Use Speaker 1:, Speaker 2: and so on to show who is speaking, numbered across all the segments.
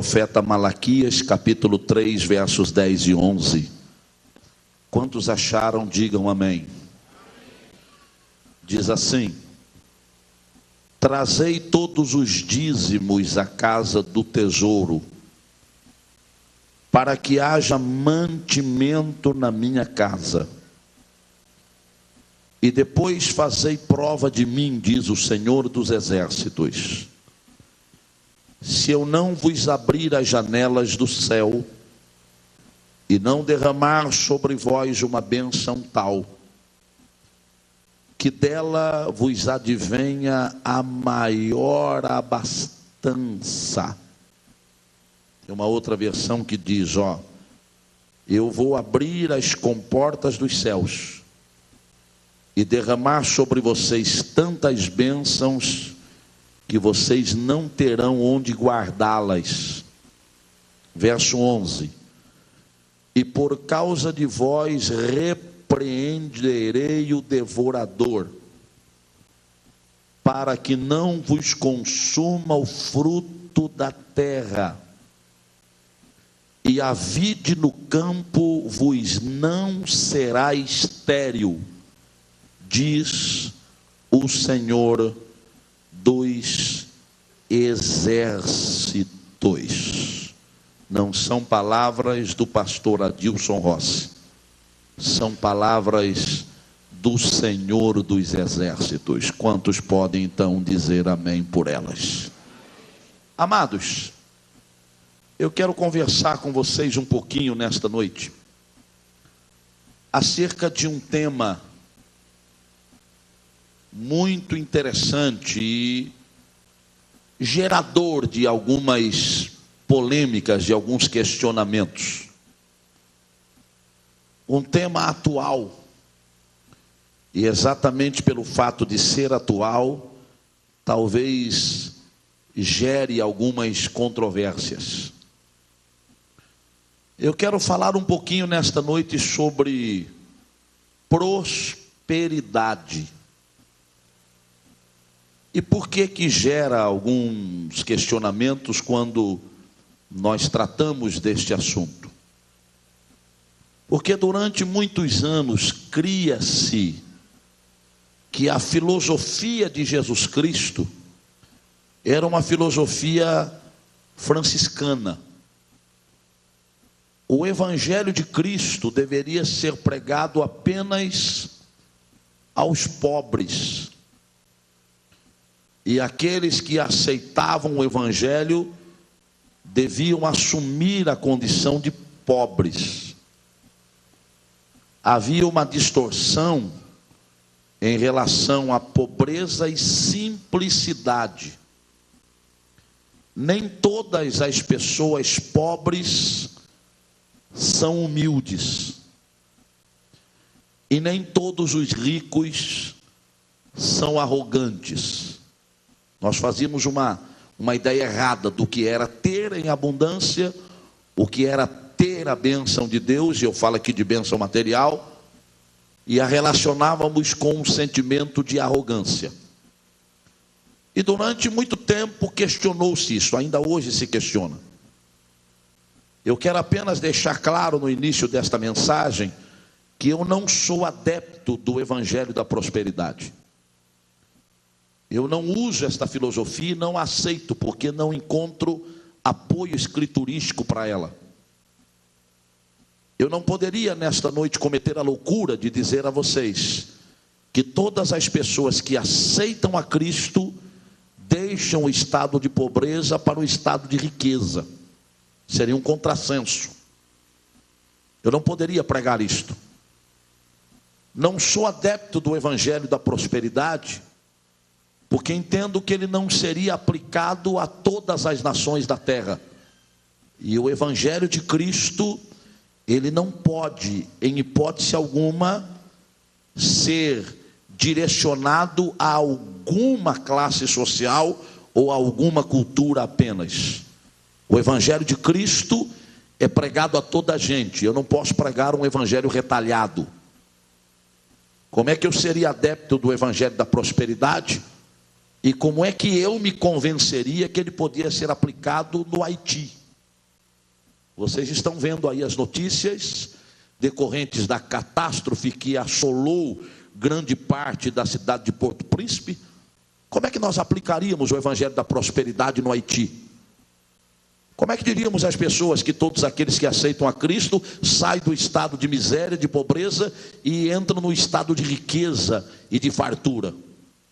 Speaker 1: profeta Malaquias, capítulo 3, versos 10 e 11. Quantos acharam, digam amém. Diz assim: trazei todos os dízimos à casa do tesouro, para que haja mantimento na minha casa. E depois fazei prova de mim, diz o Senhor dos Exércitos, se eu não vos abrir as janelas do céu e não derramar sobre vós uma bênção tal, que dela vos advenha a maior abastança. Tem uma outra versão que diz, eu vou abrir as comportas dos céus e derramar sobre vocês tantas bênçãos que vocês não terão onde guardá-las. Verso 11: e por causa de vós repreenderei o devorador, para que não vos consuma o fruto da terra, e a vide no campo vos não será estéril, diz o Senhor dos Exércitos. Não são palavras do pastor Adilson Rossi, são palavras do Senhor dos Exércitos. Quantos podem então dizer amém por elas? Amados, eu quero conversar com vocês um pouquinho nesta noite acerca de um tema muito interessante e gerador de algumas polêmicas, de alguns questionamentos. Um tema atual, e exatamente pelo fato de ser atual, talvez gere algumas controvérsias. Eu quero falar um pouquinho nesta noite sobre prosperidade. E por que gera alguns questionamentos quando nós tratamos deste assunto? Porque durante muitos anos cria-se que a filosofia de Jesus Cristo era uma filosofia franciscana. O Evangelho de Cristo deveria ser pregado apenas aos pobres. E aqueles que aceitavam o Evangelho deviam assumir a condição de pobres. Havia uma distorção em relação à pobreza e simplicidade. Nem todas as pessoas pobres são humildes, e nem todos os ricos são arrogantes. Nós fazíamos uma ideia errada do que era ter em abundância, o que era ter a bênção de Deus, e eu falo aqui de bênção material, e a relacionávamos com um sentimento de arrogância. E durante muito tempo questionou-se isso, ainda hoje se questiona. Eu quero apenas deixar claro no início desta mensagem que eu não sou adepto do Evangelho da prosperidade. Eu não uso esta filosofia e não aceito, porque não encontro apoio escriturístico para ela. Eu não poderia nesta noite cometer a loucura de dizer a vocês que todas as pessoas que aceitam a Cristo deixam o estado de pobreza para o estado de riqueza. Seria um contrassenso. Eu não poderia pregar isto. Não sou adepto do Evangelho da prosperidade, porque entendo que ele não seria aplicado a todas as nações da terra. E o Evangelho de Cristo, ele não pode, em hipótese alguma, ser direcionado a alguma classe social ou a alguma cultura apenas. O Evangelho de Cristo é pregado a toda a gente. Eu não posso pregar um evangelho retalhado. Como é que eu seria adepto do Evangelho da prosperidade? E como é que eu me convenceria que ele podia ser aplicado no Haiti? Vocês estão vendo aí as notícias decorrentes da catástrofe que assolou grande parte da cidade de Porto Príncipe. Como é que nós aplicaríamos o evangelho da prosperidade no Haiti? Como é que diríamos às pessoas que todos aqueles que aceitam a Cristo saem do estado de miséria, de pobreza e entram no estado de riqueza e de fartura?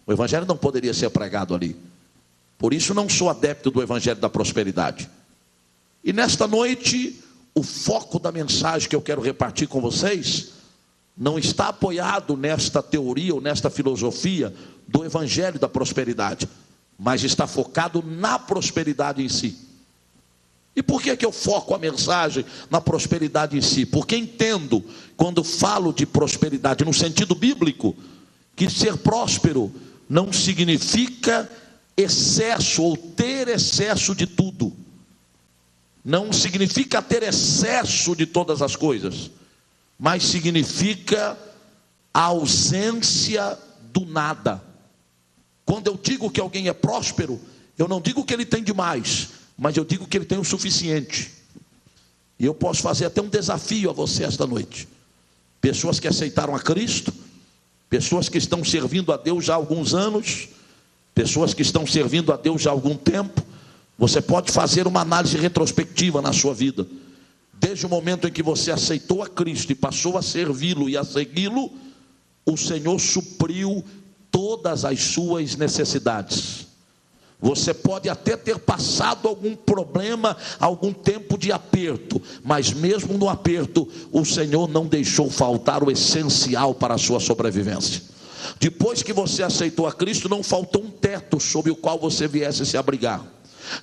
Speaker 1: O evangelho não poderia ser pregado ali. Por isso não sou adepto do evangelho da prosperidade. E nesta noite, o foco da mensagem que eu quero repartir com vocês não está apoiado nesta teoria ou nesta filosofia do evangelho da prosperidade, mas está focado na prosperidade em si. E por que eu foco a mensagem na prosperidade em si? Porque entendo, quando falo de prosperidade no sentido bíblico, que ser próspero não significa excesso ou ter excesso de tudo. Não significa ter excesso de todas as coisas, mas significa a ausência do nada. Quando eu digo que alguém é próspero, eu não digo que ele tem demais, mas eu digo que ele tem o suficiente. E eu posso fazer até um desafio a você esta noite. Pessoas que aceitaram a Cristo, pessoas que estão servindo a Deus já há alguns anos, pessoas que estão servindo a Deus já há algum tempo. Você pode fazer uma análise retrospectiva na sua vida. Desde o momento em que você aceitou a Cristo e passou a servi-lo e a segui-lo, o Senhor supriu todas as suas necessidades. Você pode até ter passado algum problema, algum tempo de aperto, mas mesmo no aperto, o Senhor não deixou faltar o essencial para a sua sobrevivência. Depois que você aceitou a Cristo, não faltou um teto sobre o qual você viesse se abrigar.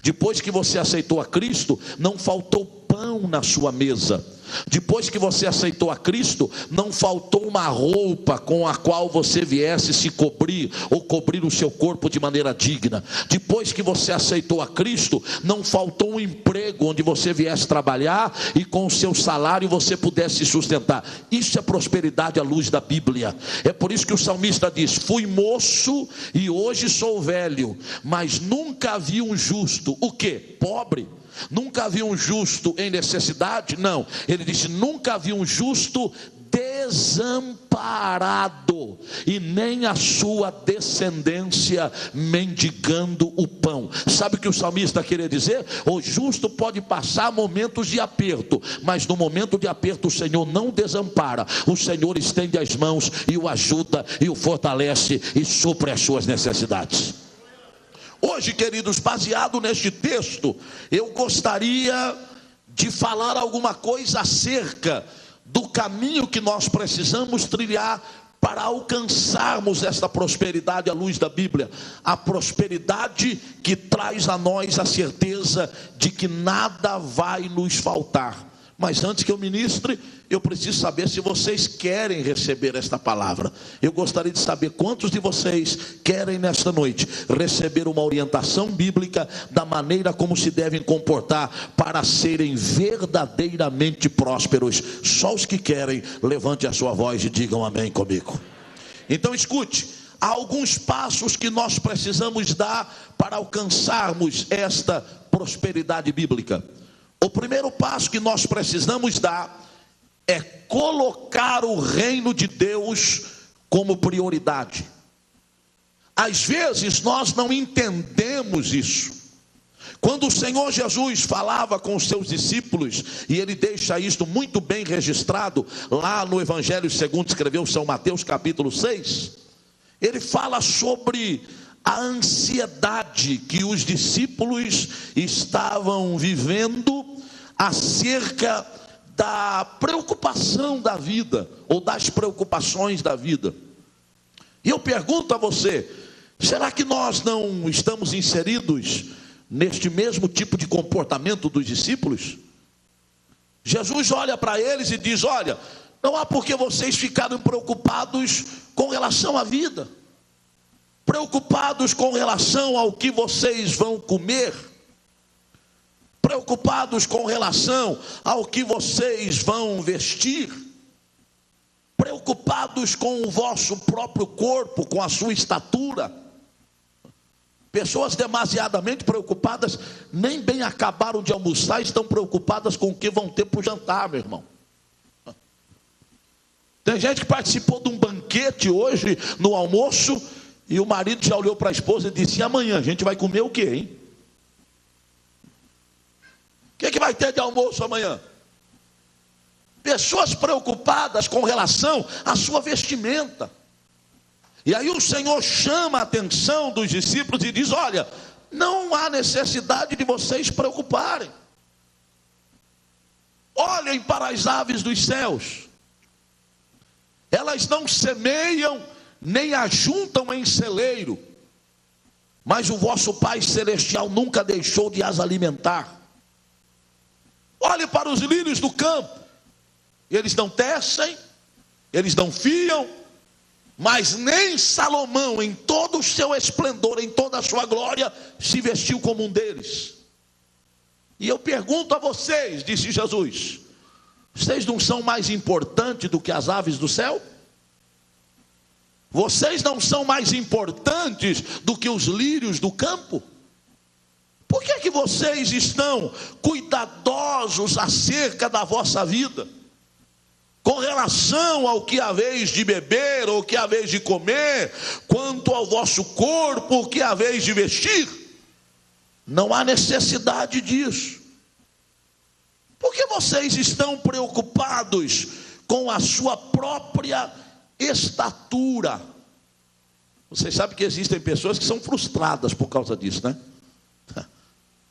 Speaker 1: Depois que você aceitou a Cristo, não faltou pão na sua mesa. Depois que você aceitou a Cristo, não faltou uma roupa com a qual você viesse se cobrir ou cobrir o seu corpo de maneira digna. Depois que você aceitou a Cristo, não faltou um emprego onde você viesse trabalhar e com o seu salário você pudesse se sustentar. Isso é prosperidade à luz da Bíblia. É por isso que o salmista diz: fui moço e hoje sou velho, mas nunca vi um justo, o quê? Pobre. Nunca vi um justo em necessidade? Não, ele disse: nunca vi um justo desamparado, e nem a sua descendência mendigando o pão. Sabe o que o salmista queria dizer? O justo pode passar momentos de aperto, mas no momento de aperto o Senhor não desampara. O Senhor estende as mãos e o ajuda e o fortalece e supre as suas necessidades. Hoje, queridos, baseado neste texto, eu gostaria de falar alguma coisa acerca do caminho que nós precisamos trilhar para alcançarmos esta prosperidade à luz da Bíblia. A prosperidade que traz a nós a certeza de que nada vai nos faltar. Mas antes que eu ministre, eu preciso saber se vocês querem receber esta palavra. Eu gostaria de saber quantos de vocês querem nesta noite receber uma orientação bíblica da maneira como se devem comportar para serem verdadeiramente prósperos. Só os que querem, levante a sua voz e digam amém comigo. Então escute, há alguns passos que nós precisamos dar para alcançarmos esta prosperidade bíblica. O primeiro passo que nós precisamos dar é colocar o reino de Deus como prioridade. Às vezes nós não entendemos isso. Quando o Senhor Jesus falava com os seus discípulos, e ele deixa isto muito bem registrado lá no Evangelho segundo escreveu São Mateus capítulo 6, ele fala sobre a ansiedade que os discípulos estavam vivendo acerca da preocupação da vida, ou das preocupações da vida. E eu pergunto a você: será que nós não estamos inseridos neste mesmo tipo de comportamento dos discípulos? Jesus olha para eles e diz: olha, não há por que vocês ficarem preocupados com relação à vida, preocupados com relação ao que vocês vão comer, preocupados com relação ao que vocês vão vestir, preocupados com o vosso próprio corpo, com a sua estatura. Pessoas demasiadamente preocupadas, nem bem acabaram de almoçar, estão preocupadas com o que vão ter para o jantar, meu irmão. Tem gente que participou de um banquete hoje no almoço, e o marido já olhou para a esposa e disse: e amanhã a gente vai comer o quê, hein? O que vai ter de almoço amanhã? Pessoas preocupadas com relação à sua vestimenta. E aí o Senhor chama a atenção dos discípulos e diz: olha, não há necessidade de vocês preocuparem. Olhem para as aves dos céus. Elas não semeiam, nem ajuntam em celeiro, mas o vosso Pai Celestial nunca deixou de as alimentar. Olhe para os lírios do campo. Eles não tecem, eles não fiam, mas nem Salomão, em todo o seu esplendor, em toda a sua glória, se vestiu como um deles. E eu pergunto a vocês, disse Jesus: vocês não são mais importantes do que as aves do céu? Vocês não são mais importantes do que os lírios do campo? Por que vocês estão cuidadosos acerca da vossa vida? Com relação ao que haveis de beber, ou o que haveis de comer, quanto ao vosso corpo, o que haveis de vestir? Não há necessidade disso. Por que vocês estão preocupados com a sua própria estatura? Vocês sabem que existem pessoas que são frustradas por causa disso, né?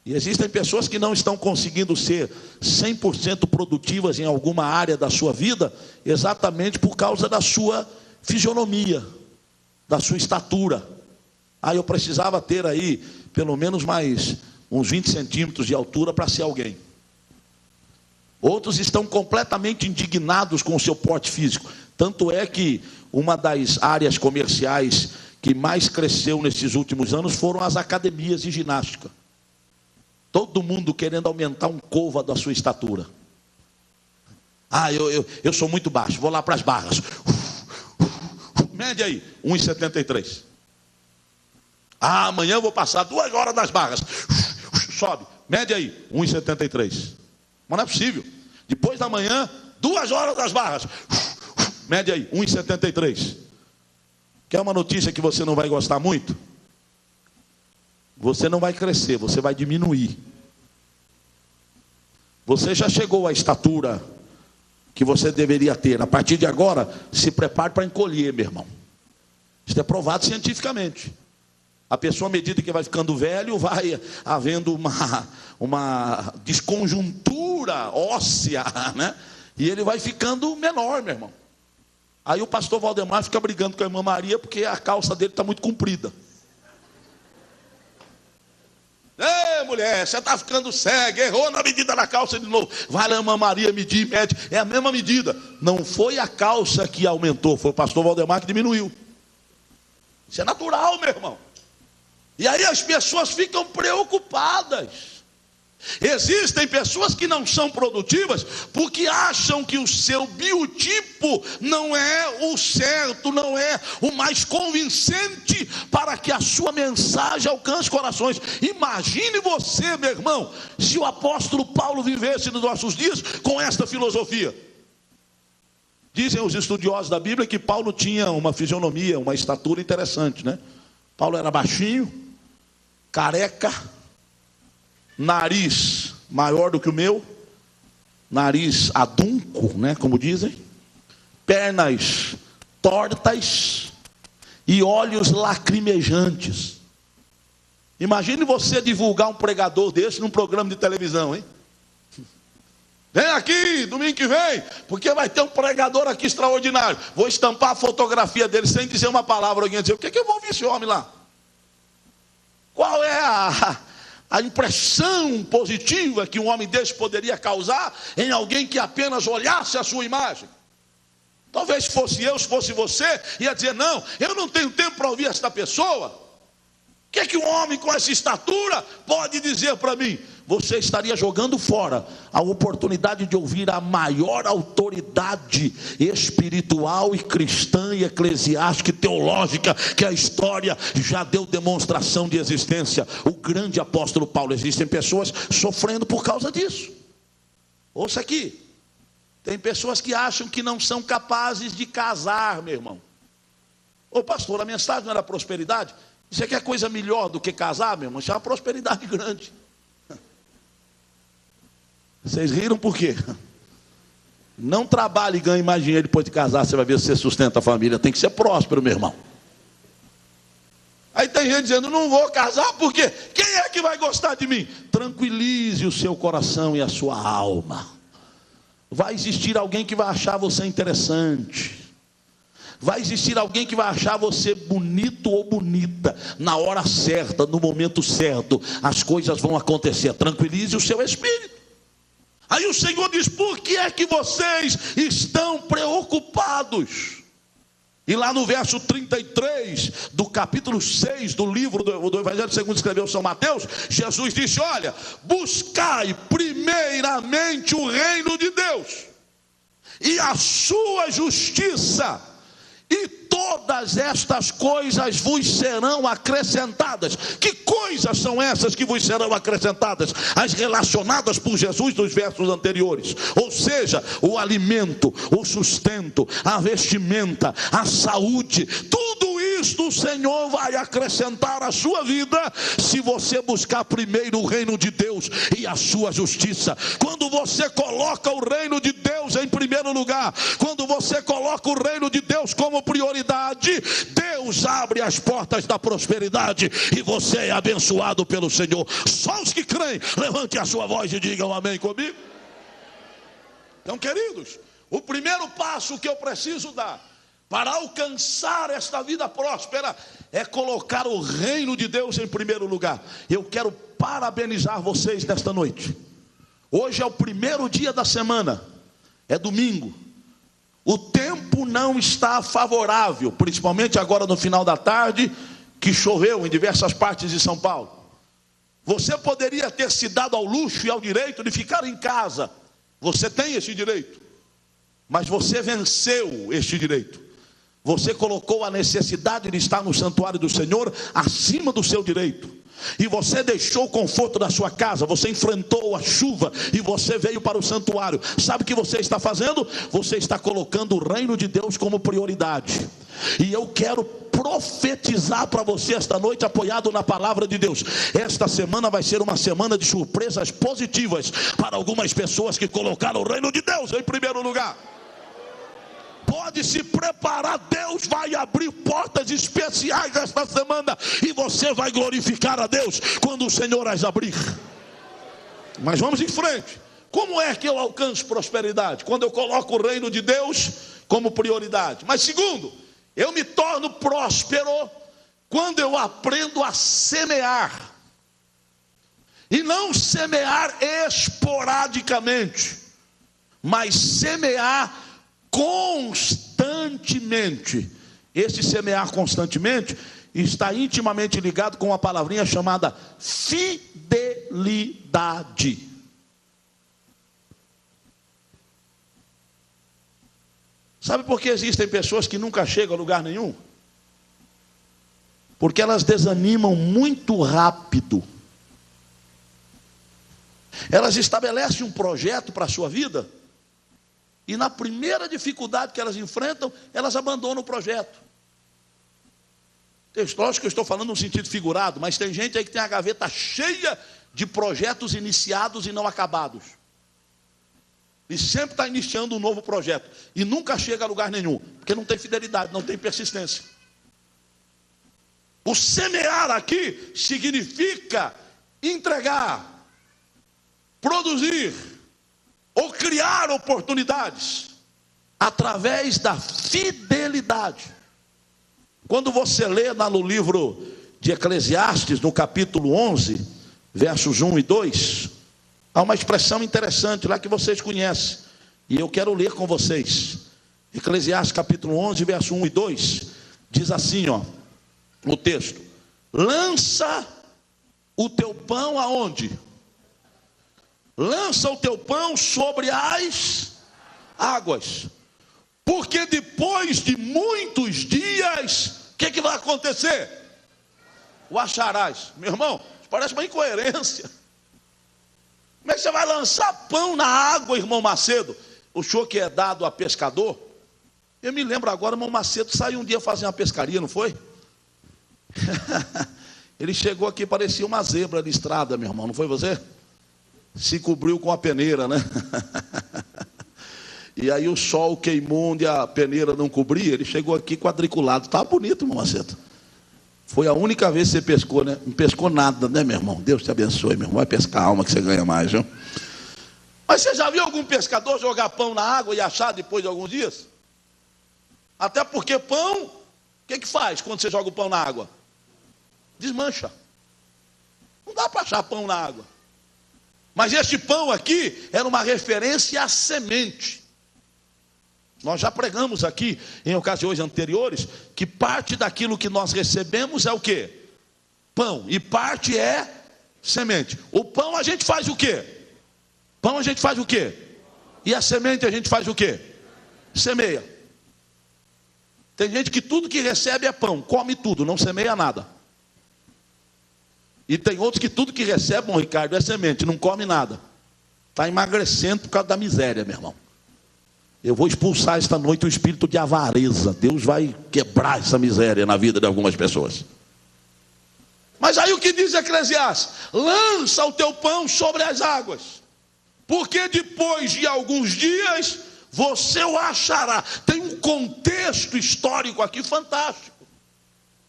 Speaker 1: E existem pessoas que não estão conseguindo ser 100% produtivas em alguma área da sua vida, exatamente por causa da sua fisionomia, da sua estatura. Eu precisava ter aí pelo menos mais uns 20 centímetros de altura para ser alguém. Outros estão completamente indignados com o seu porte físico. Tanto é que uma das áreas comerciais que mais cresceu nesses últimos anos foram as academias de ginástica. Todo mundo querendo aumentar um côvado da sua estatura. Eu sou muito baixo, vou lá para as barras. Mede aí, 1,73. Amanhã eu vou passar 2 horas nas barras. Sobe, mede aí, 1,73. Mas não é possível. Depois da manhã, 2 horas das barras. Mede aí, 1,73. Quer uma notícia que você não vai gostar muito? Você não vai crescer, você vai diminuir. Você já chegou à estatura que você deveria ter. A partir de agora, se prepare para encolher, meu irmão. Isso é provado cientificamente. A pessoa, à medida que vai ficando velho, vai havendo uma desconjuntura óssea, né? E ele vai ficando menor, meu irmão. Aí o pastor Valdemar fica brigando com a irmã Maria, porque a calça dele está muito comprida. Ei, mulher, você está ficando cega, errou na medida da calça de novo. Vai lá, irmã Maria, medir, mede. É a mesma medida. Não foi a calça que aumentou, foi o pastor Valdemar que diminuiu. Isso é natural, meu irmão. E aí as pessoas ficam preocupadas. Existem pessoas que não são produtivas porque acham que o seu biotipo não é o certo, não é o mais convincente para que a sua mensagem alcance corações. Imagine você, meu irmão, se o apóstolo Paulo vivesse nos nossos dias com esta filosofia. Dizem os estudiosos da Bíblia que Paulo tinha uma fisionomia, uma estatura interessante, né? Paulo era baixinho, careca, nariz maior do que o meu, nariz adunco, né, como dizem, pernas tortas e olhos lacrimejantes. Imagine você divulgar um pregador desse num programa de televisão, hein? Vem aqui, domingo que vem, porque vai ter um pregador aqui extraordinário. Vou estampar a fotografia dele sem dizer uma palavra. Alguém dizer: o que é que eu vou ouvir esse homem lá? Qual é a impressão positiva que um homem desse poderia causar em alguém que apenas olhasse a sua imagem? Talvez se fosse eu, se fosse você, ia dizer: não, eu não tenho tempo para ouvir esta pessoa. O que é que um homem com essa estatura pode dizer para mim? você estaria jogando fora a oportunidade de ouvir a maior autoridade espiritual e cristã e eclesiástica e teológica que a história já deu demonstração de existência, o grande apóstolo Paulo. Existem pessoas sofrendo por causa disso. Ouça aqui, tem pessoas que acham que não são capazes de casar, meu irmão. Ô pastor, a mensagem não era prosperidade? Você quer coisa melhor do que casar, meu irmão? Isso é uma prosperidade grande. Vocês riram por quê? Não trabalhe e ganhe mais dinheiro depois de casar, você vai ver se você sustenta a família. Tem que ser próspero, meu irmão. Aí tem gente dizendo, não vou casar porque quem é que vai gostar de mim? Tranquilize o seu coração e a sua alma. Vai existir alguém que vai achar você interessante. Vai existir alguém que vai achar você bonito ou bonita. Na hora certa, no momento certo, as coisas vão acontecer. Tranquilize o seu espírito. Aí o Senhor diz, por que é que vocês estão preocupados? E lá no verso 33 do capítulo 6 do livro do Evangelho segundo escreveu São Mateus, Jesus disse, olha, buscai primeiramente o reino de Deus e a sua justiça, e todas estas coisas vos serão acrescentadas. Que coisas são essas que vos serão acrescentadas? As relacionadas por Jesus nos versos anteriores. Ou seja, o alimento, o sustento, a vestimenta, a saúde. Tudo isto o Senhor vai acrescentar à sua vida, se você buscar primeiro o reino de Deus e a sua justiça. Quando você coloca o reino de Deus em primeiro lugar, quando você coloca o reino de Deus como prioridade, Deus abre as portas da prosperidade e você é abençoado pelo Senhor. Só os que creem, levante a sua voz e digam amém comigo. Então, queridos, o primeiro passo que eu preciso dar para alcançar esta vida próspera é colocar o reino de Deus em primeiro lugar. Eu quero parabenizar vocês nesta noite. Hoje é o primeiro dia da semana, é domingo. O tempo não está favorável, principalmente agora no final da tarde, que choveu em diversas partes de São Paulo. Você poderia ter se dado ao luxo e ao direito de ficar em casa. Você tem esse direito, mas você venceu este direito. Você colocou a necessidade de estar no santuário do Senhor acima do seu direito. E você deixou o conforto da sua casa, você enfrentou a chuva e você veio para o santuário. Sabe o que você está fazendo? Você está colocando o reino de Deus como prioridade. E eu quero profetizar para você esta noite, apoiado na palavra de Deus. Esta semana vai ser uma semana de surpresas positivas para algumas pessoas que colocaram o reino de Deus em primeiro lugar. Pode se preparar, Deus vai abrir portas especiais esta semana e você vai glorificar a Deus quando o Senhor as abrir. Mas vamos em frente. Como é que eu alcanço prosperidade? Quando eu coloco o reino de Deus como prioridade. Mas segundo, eu me torno próspero quando eu aprendo a semear. E não semear esporadicamente, mas semear constantemente. Esse semear constantemente está intimamente ligado com uma palavrinha chamada fidelidade. Sabe por que existem pessoas que nunca chegam a lugar nenhum? Porque elas desanimam muito rápido. Elas estabelecem um projeto para a sua vida e na primeira dificuldade que elas enfrentam, elas abandonam o projeto. Lógico que eu estou falando no sentido figurado, mas tem gente aí que tem a gaveta cheia de projetos iniciados e não acabados. E sempre está iniciando um novo projeto. E nunca chega a lugar nenhum, porque não tem fidelidade, não tem persistência. O semear aqui significa entregar, produzir, ou criar oportunidades, através da fidelidade. Quando você lê lá no livro de Eclesiastes, no capítulo 11, versos 1 e 2, há uma expressão interessante lá que vocês conhecem, e eu quero ler com vocês. Eclesiastes capítulo 11, verso 1 e 2, diz assim, ó, no texto: lança o teu pão aonde? lança o teu pão sobre as águas, porque depois de muitos dias, o que vai acontecer? O acharás. Meu irmão, parece uma incoerência. Como é que você vai lançar pão na água, irmão Macedo? O senhor que é dado a pescador, eu me lembro agora, irmão Macedo saiu um dia fazer uma pescaria, não foi? Ele chegou aqui, parecia uma zebra de estrada, meu irmão, não foi você? Se cobriu com a peneira, né? E aí o sol queimou onde a peneira não cobria, ele chegou aqui quadriculado. Estava bonito, irmão Macedo. Foi a única vez que você pescou, né? Não pescou nada, né, meu irmão? Deus te abençoe, meu irmão. Vai pescar a alma que você ganha mais, viu? Mas você já viu algum pescador jogar pão na água e achar depois de alguns dias? Até porque pão, o que faz quando você joga o pão na água? Desmancha. Não dá para achar pão na água. Mas este pão aqui era uma referência à semente. Nós já pregamos aqui em ocasiões anteriores que parte daquilo que nós recebemos é o quê? Pão. E parte é semente. O pão a gente faz o quê? Pão a gente faz o quê? E a semente a gente faz o quê? Semeia. Tem gente que tudo que recebe é pão, come tudo, não semeia nada. E tem outros que tudo que recebe, bom, Ricardo, é semente, não come nada. Está emagrecendo por causa da miséria, meu irmão. Eu vou expulsar esta noite o espírito de avareza. Deus vai quebrar essa miséria na vida de algumas pessoas. Mas aí o que diz Eclesiastes? Lança o teu pão sobre as águas, porque depois de alguns dias você o achará. Tem um contexto histórico aqui fantástico.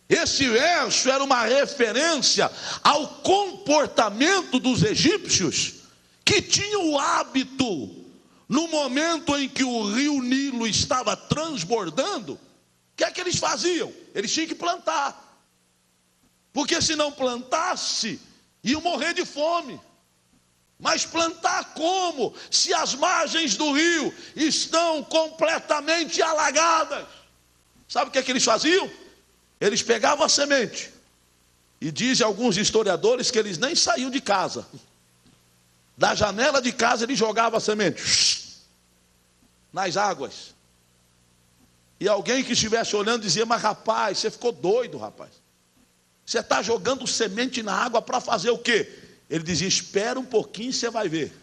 Speaker 1: Esse verso era uma referência ao comportamento dos egípcios, que tinham o hábito, no momento em que o rio Nilo estava transbordando, o que é que eles faziam? Eles tinham que plantar, porque se não plantasse, iam morrer de fome. Mas plantar como? Se as margens do rio estão completamente alagadas. Sabe o que é que eles faziam? Eles pegavam a semente, e dizem alguns historiadores que eles nem saíam de casa. Da janela de casa eles jogavam a semente nas águas. E alguém que estivesse olhando dizia: mas rapaz, você ficou doido, rapaz. Você está jogando semente na água para fazer o quê? Ele dizia: espera um pouquinho, você vai ver.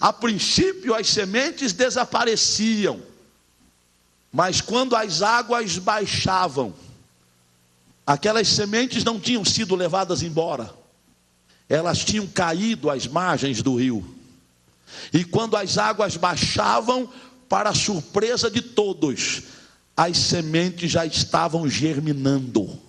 Speaker 1: A princípio as sementes desapareciam, mas quando as águas baixavam, aquelas sementes não tinham sido levadas embora, elas tinham caído às margens do rio. E quando as águas baixavam, para a surpresa de todos, as sementes já estavam germinando.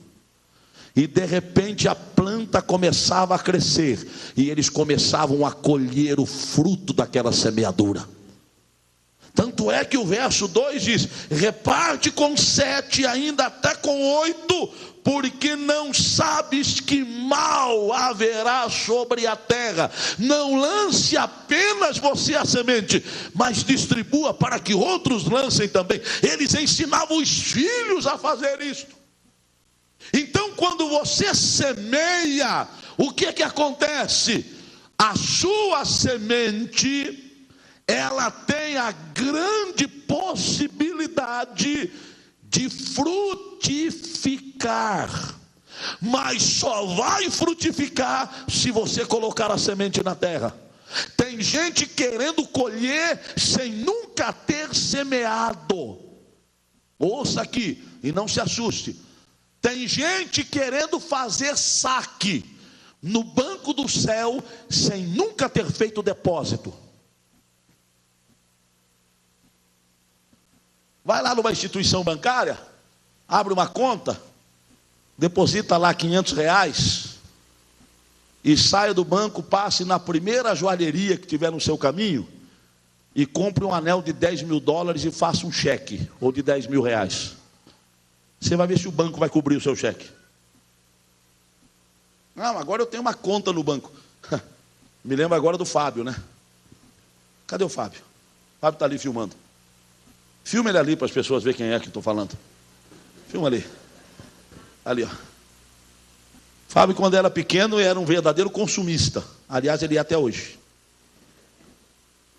Speaker 1: E de repente a planta começava a crescer, e eles começavam a colher o fruto daquela semeadura. Tanto é que o verso 2 diz: reparte com 7, ainda até com 8, porque não sabes que mal haverá sobre a terra. Não lance apenas você a semente, mas distribua para que outros lancem também. Eles ensinavam os filhos a fazer isto. Então, quando você semeia, o que acontece? A sua semente, ela tem a grande possibilidade de frutificar, mas só vai frutificar se você colocar a semente na terra. Tem gente querendo colher sem nunca ter semeado. Ouça aqui e não se assuste. Tem gente querendo fazer saque no banco do céu sem nunca ter feito depósito. Vai lá numa instituição bancária, abre uma conta, deposita lá R$500 e saia do banco, passe na primeira joalheria que tiver no seu caminho e compre um anel de $10 mil e faça um cheque, ou de R$10 mil. Você vai ver se o banco vai cobrir o seu cheque. Não, agora eu tenho uma conta no banco. Me lembro agora do Fábio, né? Cadê o Fábio? O Fábio está ali filmando. Filma ele ali para as pessoas verem quem é que estou falando. Filma ali. Ali, ó. Fábio, quando era pequeno, era um verdadeiro consumista. Aliás, ele é até hoje.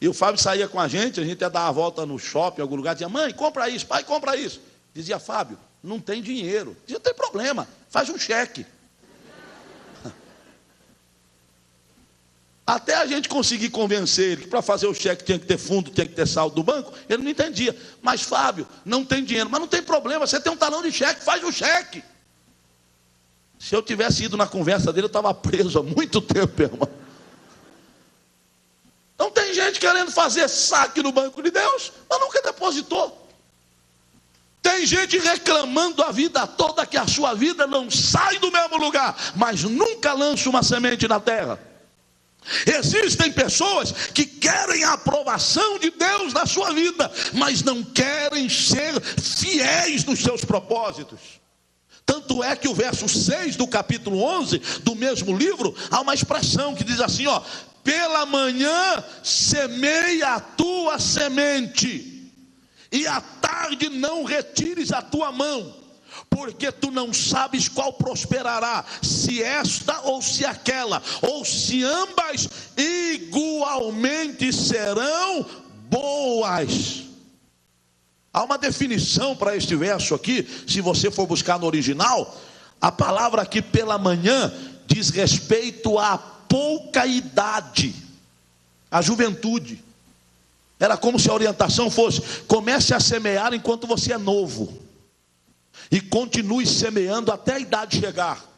Speaker 1: E o Fábio saía com a gente ia dar uma volta no shopping, em algum lugar, dizia, mãe, compra isso, pai, compra isso. Dizia, Fábio, não tem dinheiro. Dizia, não tem problema, faz um cheque. Até a gente conseguir convencer ele que para fazer o cheque tinha que ter fundo, tinha que ter saldo do banco, ele não entendia. Mas Fábio, não tem dinheiro. Mas não tem problema, você tem um talão de cheque, faz o cheque. Se eu tivesse ido na conversa dele, eu estava preso há muito tempo, irmão. Então tem gente querendo fazer saque no banco de Deus, mas nunca depositou. Tem gente reclamando a vida toda que a sua vida não sai do mesmo lugar, mas nunca lança uma semente na terra. Existem pessoas que querem a aprovação de Deus na sua vida, mas não querem ser fiéis nos seus propósitos. Tanto é que o verso 6 do capítulo 11 do mesmo livro, há uma expressão que diz assim, ó, pela manhã semeia a tua semente, e à tarde não retires a tua mão, porque tu não sabes qual prosperará, se esta ou se aquela, ou se ambas igualmente serão boas. Há uma definição para este verso aqui, se você for buscar no original, a palavra aqui pela manhã diz respeito a pouca idade, a juventude. Era como se a orientação fosse, comece a semear enquanto você é novo, e continue semeando até a idade chegar.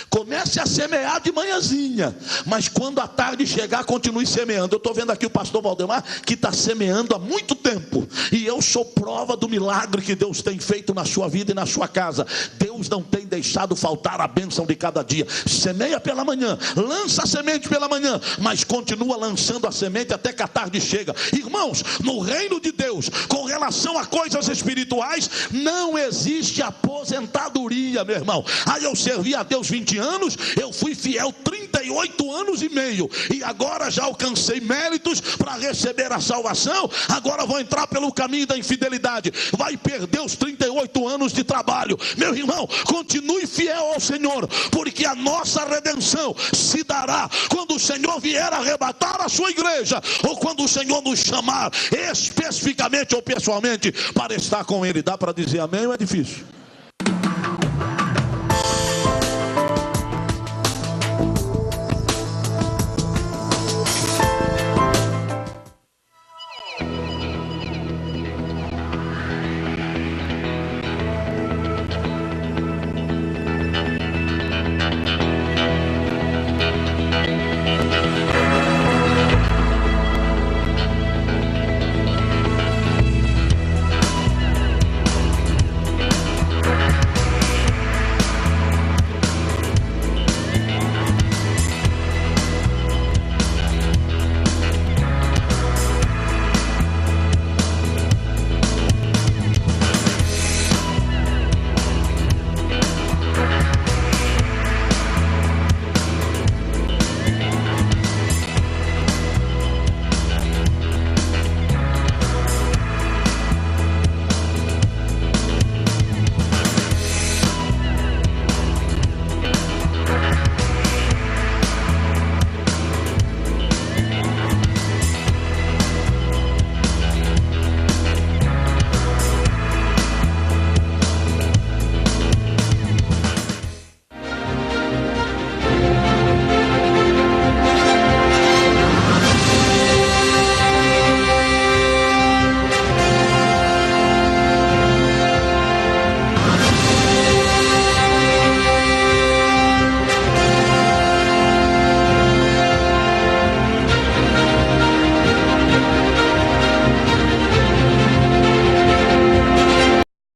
Speaker 1: Comece a semear de manhãzinha, mas quando a tarde chegar, continue semeando. Eu estou vendo aqui o pastor Valdemar, que está semeando há muito tempo, e eu sou prova do milagre que Deus tem feito na sua vida e na sua casa. Deus não tem deixado faltar a bênção de cada dia. Semeia pela manhã, lança a semente pela manhã, mas continua lançando a semente até que a tarde chega. Irmãos, no reino de Deus, com relação a coisas espirituais, não existe aposentadoria, meu irmão. Aí eu servi a Deus 20 anos, eu fui fiel 38 anos e meio, e agora já alcancei méritos para receber a salvação, agora vou entrar pelo caminho da infidelidade, vai perder os 38 anos de trabalho. Meu irmão, continue fiel ao Senhor, porque a nossa redenção se dará quando o Senhor vier arrebatar a sua igreja, ou quando o Senhor nos chamar especificamente ou pessoalmente para estar com Ele. Dá para dizer amém ou é difícil?